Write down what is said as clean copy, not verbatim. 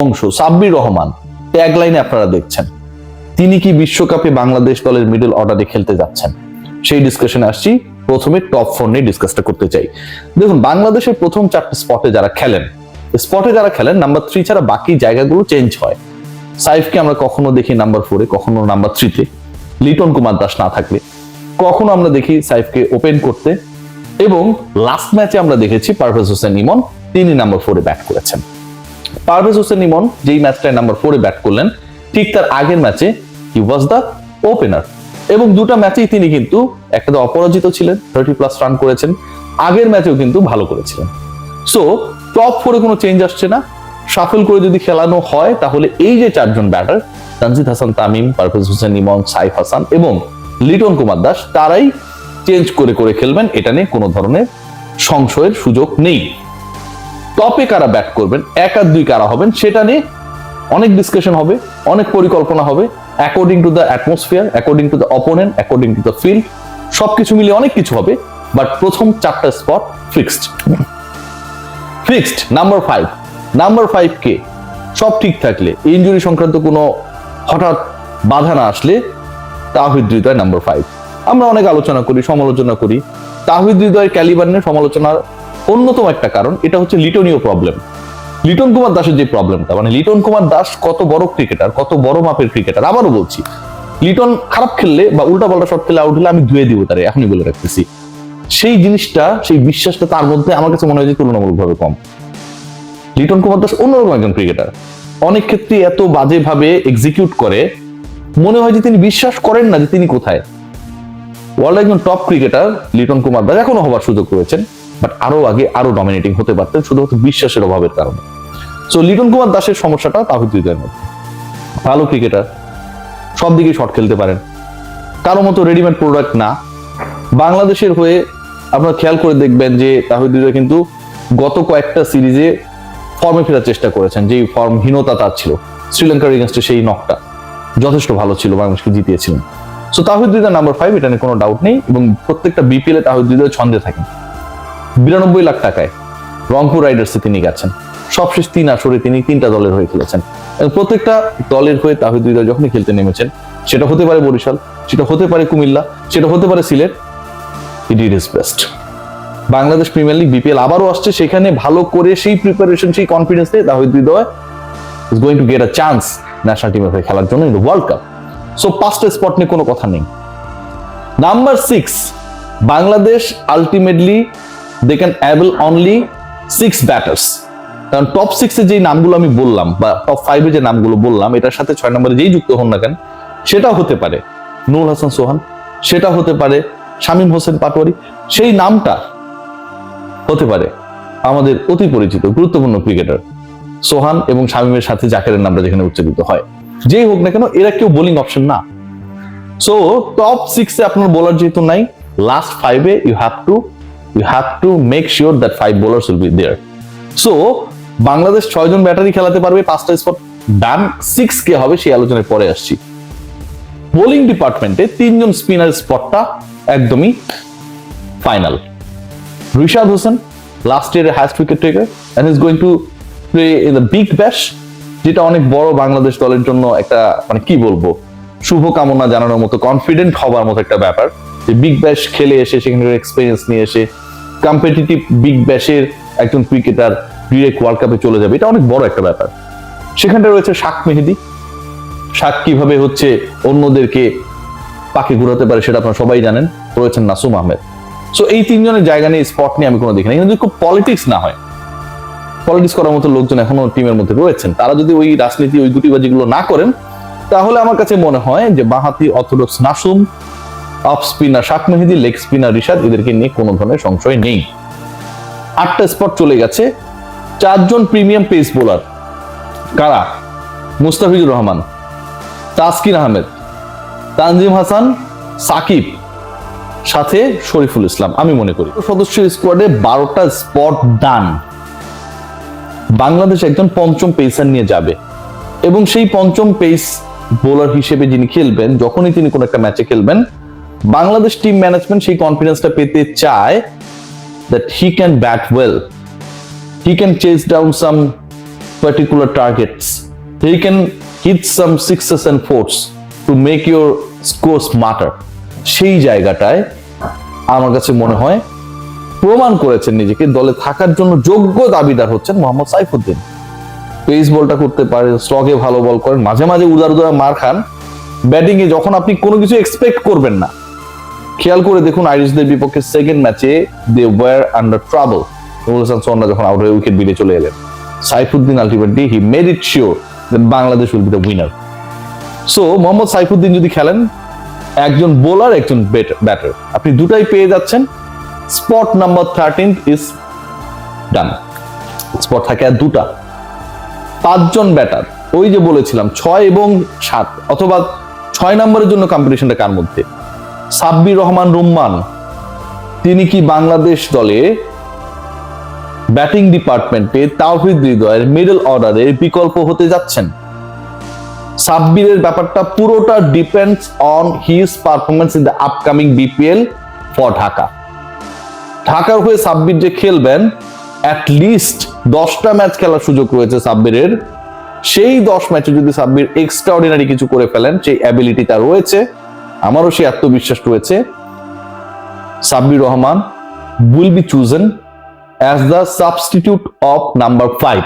অংশ সাব্বির রহমান ট্যাগলাইনে আপনারা দেখছেন, তিনি কি বিশ্বকাপে বাংলাদেশ দলের মিডল অর্ডারে খেলতে যাচ্ছেন? সেই ডিসকাশনে আসছি। প্রথমে টপ 4 নিয়ে ডিসকাসটা করতে চাই। দেখুন, বাংলাদেশের প্রথম 4টে স্পটে যারা খেলেন নাম্বার 3 ছাড়া বাকি জায়গাগুলো চেঞ্জ হয়। সাইফকে আমরা কখনো দেখি নাম্বার 4-এ, কখনো নাম্বার 3-তে, লিটন কুমার দাস না থাকলে। কখনো আমরা দেখি সাইফকে ওপেন করতে, এবং লাস্ট ম্যাচে আমরা দেখেছি পারভেজ হোসেন ইমন, তিনি নাম্বার 4-এ ব্যাট করেছেন। পারভেজ হোসেন ইমন যেই ম্যাচটায় নাম্বার 4-এ ব্যাট করলেন, ঠিক তার আগের ম্যাচে হি ওয়াজ দ্য ওপেনার, এবং দুটো ম্যাচেই তিনি কিন্তু একটাতে অপরাজিত ছিলেন, 30+ রান করেছেন, আগের ম্যাচেও কিন্তু ভালো করেছিলেন। সো টপ 4-এ কোনো চেঞ্জ আসছে না। শাফল করে যদি খেলানো হয় তাহলে এই যে 4জন ব্যাটার, তানজিদ হাসান তামিম, পারভেজ হোসেন ইমন, সাইফ হাসান এবং লিটন কুমার দাস, তারাই চেঞ্জ করে করে খেলবেন। এটা নিয়ে কোনো ধরনের সংশয়ের সুযোগ নেই। টপে কারা ব্যাট করবেন, 1 আর 2 কারা হবেন, সেটা নিয়ে অনেক ডিসকাশন হবে, অনেক পরিকল্পনা হবে, according to the atmosphere, according to the opponent, according to the field, সবকিছু মিলিয়ে অনেক কিছু হবে। বাট প্রথম 4টা স্পট ফিক্সড। নাম্বার 5 কে সব ঠিক থাকলে, ইনজুরি সংক্রান্ত কোনো হঠাৎ বাধা না আসলে, তাওহিদ হৃদয় নাম্বার 5। আমরা অনেক আলোচনা করি, সমালোচনা করি। তাওহিদ হৃদয়ের ক্যালিবার নিয়ে সমালোচনার অন্যতম একটা কারণ এটা হচ্ছে লিটনীয় প্রবলেম। লিটন কুমার দাসের যে প্রবলেমটা, মানে লিটন কুমার দাস কত বড় ক্রিকেটার, কত বড় মাপের ক্রিকেটার। আবারও বলছি, লিটন খারাপ খেললে বা উল্টাপাল্টা শট খেলে আউট হলে আমি ধুয়ে দিব তারে, এখনই বলে রাখতেছি। সেই জিনিসটা, সেই বিশ্বাসটা তার মধ্যে আমার কাছে মনে হয় যে তুলনামূলকভাবে কম। লিটন কুমার দাস অন্যরকম একজন ক্রিকেটার, অনেক ক্ষেত্রে এত বাজেভাবে এক্সিকিউট করে, মনে হয় যে তিনি বিশ্বাস করেন না যে তিনি কোথায়। ওয়ার্ল্ড একজন টপ ক্রিকেটার লিটন কুমার দাস এখনো হবার সুযোগ রয়েছেন, বাট আরো আগে আরো ডমিনেটিং হতে পারতেন, শুধুমাত্র বিশ্বাসের অভাবের কারণে। সো লিটন কুমার দাসের সমস্যাটা তাওহিদ হৃদয়ের মধ্যে। ভালো ক্রিকেটার, সব দিকে শট খেলতে পারেন, কারো মতো রেডিমেড প্রোডাক্ট না। বাংলাদেশের হয়ে আপনারা খেয়াল করে দেখবেন যে তাওহিদ হৃদয় কিন্তু গত কয়েকটা সিরিজে ফর্মে ফেরার চেষ্টা করেছেন, যেই ফর্মহীনতা তার ছিল। শ্রীলঙ্কার এগেইনস্টে সেই নকটা যথেষ্ট ভালো ছিল, বাংলাদেশকে জিতিয়েছিলেন। সো তাওহিদ হৃদয় নাম্বার 5, এটা নিয়ে কোনো ডাউট নেই। এবং প্রত্যেকটা বিপিএল এ তাওহিদ হৃদয় ছন্দে থাকেন। 92 লাখ টাকায় রংপুর রাইডার্সে তিনি গেছেন, সবশেষ 3 আসরে তিনি 3টা দলের হয়ে খেলেছেন, এবং প্রত্যেকটা দলের হয়ে তাওহিদ হৃদয় যখনই খেলতে নেমেছেন, সেটা হতে পারে বরিশাল, সেটা হতে পারে কুমিল্লা, সেটা হতে পারে Sylhet, he did his best. Bangladesh premier league BPL আবারও আসছে, সেখানে ভালো করে সেই প্রিপারেশন, সেই কনফিডেন্স নিয়ে Towhid Hridoy is going to get a chance national টিমের হয়ে খেলার জন্য in the world cup. So 5টা স্পট নিয়ে কোনো কথা নেই। Number 6, Bangladesh ultimately they can able only 6 batters. কারণ টপ 6-এ যে নামগুলো আমি বললাম, বা টপ 5-এ যে নামগুলো বললাম, এটার সাথে 6 নম্বরে যেই যুক্ত হন না কেন, সেটা হতে পারে নুরুল হাসান সোহান, সেটা হতে পারে শামীম হোসেন পাটোয়ারি, সেই নামটা হতে পারে আমাদের অতি পরিচিত গুরুত্বপূর্ণ ক্রিকেটার সোহান এবং শামীমের সাথে জাকেরের নামটা যেখানে উচ্চারিত হয়। যেই হোক না কেন, এরা কেউ বোলিং অপশন না। সো টপ 6-এ আপনার বোলার যেহেতু নাই, লাস্ট 5-এ you have to make sure that 5 bowlers will be there. So Bangladesh 6 জন ব্যাটারি খেলাতে পারবে, 5টা স্পট ডান। 6 কে হবে সেই আলোচনায় পরে আসছি। বোলিং ডিপার্টমেন্টে 3 জন স্পিনার স্পটটা একদমই ফাইনাল। রিশাদ হোসেন লাস্ট ইয়ারের highest wicket taker, and he is going to play in the Big Bash, যেটা অনেক বড় বাংলাদেশ দলের জন্য একটা, মানে কি বলবো, শুভকামনা জানানোর মতো, কনফিডেন্ট হবার মতো একটা ব্যাপার, যে বিগ ব্যাশ খেলে এসে সেখানে এক্সপিরিয়েন্স নিয়ে এসে কম্পিটিটিভ বিগ ব্যাশের একজন ক্রিকেটার ডিরেক্ট ওয়ার্ল্ড কাপে চলে যাবে, এটা অনেক বড় একটা ব্যাপার। সেখানটা রয়েছে শাক মেহেদি, শাক কিভাবে হচ্ছে অন্যদেরকে পাখি ঘুরাতে পারে সেটা আপনারা সবাই জানেন। রয়েছেন নাসুম আহমেদ। সো এই 3 জনের জায়গা নিয়ে স্পট নিয়ে আমি কোনো দেখি না। কিন্তু খুব পলিটিক্স না হয়, পলিটিক্স করার মতো লোকজন এখনো টিমের মধ্যে রয়েছেন, তারা যদি ওই রাজনীতি, ওই গুটিবাজিগুলো না করেন, তাহলে আমার কাছে মনে হয় যে বাঁহাতি অর্থোডক্স নাসুম, অফ স্পিনার শাক মেহেদি, লেগ স্পিনার রিশাদ, এদেরকে নিয়ে কোনো ধরনের সংশয় নেই। 8টা স্পট চলে গেছে। 4 জন প্রিমিয়াম পেস বোলার কারা? মুস্তাফিজুর রহমান, তাসকিন আহমেদ, তানজিম হাসান, সাকিব, সাথে শরীফুল ইসলাম। আমি মনে করি সদস্যের স্কোয়াডে 12টা স্পট ডান। বাংলাদেশ একজন পঞ্চম পেসার নিয়ে যাবে, এবং সেই পঞ্চম পেস বোলার হিসেবে যিনি খেলবেন, যখনই তিনি কোনো একটা ম্যাচে খেলবেন, বাংলাদেশ টিম ম্যানেজমেন্ট সেই কনফিডেন্সটা পেতে চায় that he can bat well, he can chase down some particular targets. He can hit some sixes and fours to make your score smarter. সেই জায়গাটায় আমার কাছে মনে হয় প্রমাণ করেছেন নিজেকে, দলে থাকার জন্য যোগ্য দাবিদার হচ্ছেন মোহাম্মদ সাইফুদ্দিন। পেস বলটা করতে পারেন, স্লগে ভালো বল করেন, মাঝে মাঝে উদার উদার মার খান ব্যাটিং এ যখন আপনি কোনো কিছু এক্সপেক্ট করবেন না। খেয়াল করে দেখুন আইরিশদের বিপক্ষে সেকেন্ড ম্যাচে দে ওয়্যার আন্ডার ট্রাবল, সোনরা যখন আউট হয়ে উইকেট বিলে চলে এলেন, Saifuddin ultimately he made it sure that Bangladesh will be the winner. So Mohammad Saifuddin যদি খেলেন, একজন বোলার একজন ব্যাটার, আপনি দুটাই পেয়ে যাচ্ছেন। Spot number 13 is done. Spot থাকে আর দুটা, 5 জন ব্যাটার। ওই যে বলেছিলাম 6 এবং 7, অথবা 6 নম্বরের জন্য কম্পিটিশনটা কার মধ্যে? সাব্বির রহমান রুম্মান, তিনি কি বাংলাদেশ দলে ব্যাটিং ডিপার্টমেন্টে তাওহিদ হৃদয়ের মিডল অর্ডারের বিকল্প হতে যাচ্ছেন? সাব্বিরের ব্যাপারটা পুরোটা depends on his performance in the upcoming BPL for Dhaka. ঢাকার হয়ে সাব্বির যে খেলবেন, অ্যাটলিস্ট 10টা ম্যাচ খেলার সুযোগ রয়েছে সাব্বিরের। সেই 10 ম্যাচে যদি সাব্বির এক্সট্রাঅর্ডিনারি কিছু করে ফেলেন, সেই অ্যাবিলিটিটা রয়েছে, আমারও সেই আত্মবিশ্বাস রয়েছে, Sabbir Rahman will be chosen as the substitute of number 5.